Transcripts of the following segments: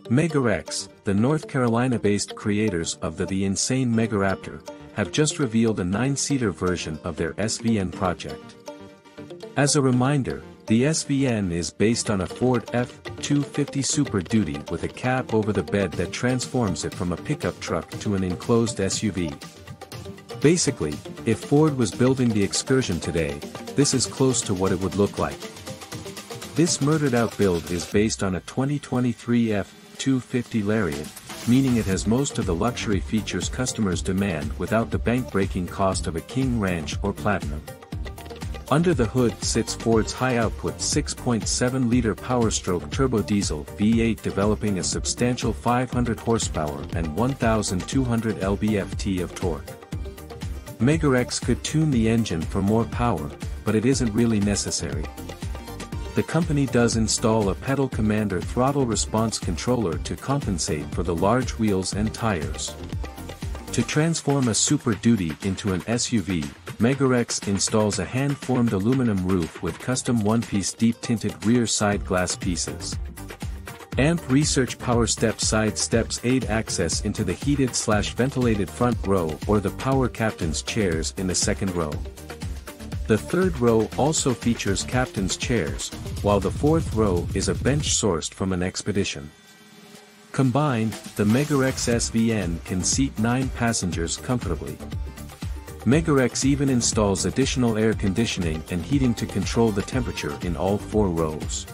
MegaRexx, the North Carolina-based creators of the insane MegaRaptor, have just revealed a 9-seater version of their SVN project. As a reminder, the SVN is based on a Ford F-250 Super Duty with a cab over the bed that transforms it from a pickup truck to an enclosed SUV. Basically, if Ford was building the Excursion today, this is close to what it would look like. This murdered-out build is based on a 2023 F-250 Lariat, meaning it has most of the luxury features customers demand without the bank-breaking cost of a King Ranch or Platinum. Under the hood sits Ford's high-output 6.7-liter PowerStroke turbo diesel V8 developing a substantial 500 horsepower and 1,200 lb-ft of torque. MegaRexx could tune the engine for more power, but it isn't really necessary. The company does install a pedal commander throttle response controller to compensate for the large wheels and tires. To transform a Super Duty into an SUV, MegaRexx installs a hand-formed aluminum roof with custom one-piece deep-tinted rear side glass pieces. AMP Research Power Step side steps aid access into the heated/ventilated front row or the Power Captain's chairs in the second row. The third row also features captain's chairs, while the fourth row is a bench sourced from an expedition. Combined, the MegaRexx SVN can seat 9 passengers comfortably. MegaRexx even installs additional air conditioning and heating to control the temperature in all 4 rows.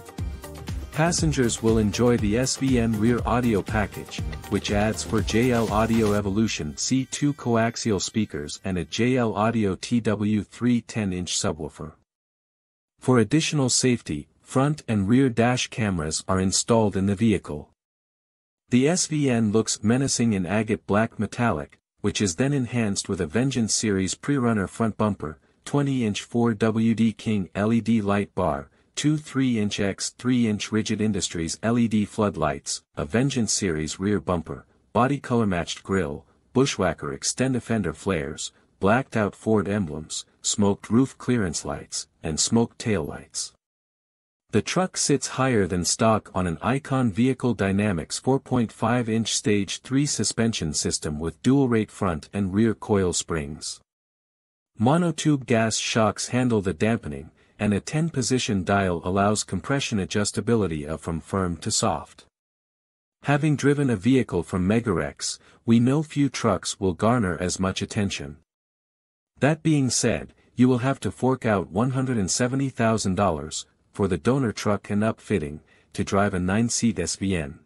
Passengers will enjoy the SVN rear audio package, which adds for JL Audio Evolution C2 coaxial speakers and a JL Audio TW3 10-inch subwoofer. For additional safety, front and rear dash cameras are installed in the vehicle. The SVN looks menacing in agate black metallic, which is then enhanced with a Vengeance Series pre-runner front bumper, 20-inch 4WD King LED light bar, 2 3-inch x 3-inch Rigid Industries LED floodlights, a Vengeance Series rear bumper, body color-matched grille, Bushwhacker extend fender flares, blacked-out Ford emblems, smoked roof clearance lights, and smoked taillights. The truck sits higher than stock on an Icon Vehicle Dynamics 4.5-inch Stage 3 suspension system with dual-rate front and rear coil springs. Monotube gas shocks handle the dampening, and a 10-position dial allows compression adjustability from firm to soft. Having driven a vehicle from MegaRexx, we know few trucks will garner as much attention. That being said, you will have to fork out $170,000 for the donor truck and upfitting to drive a 9-seat SVN.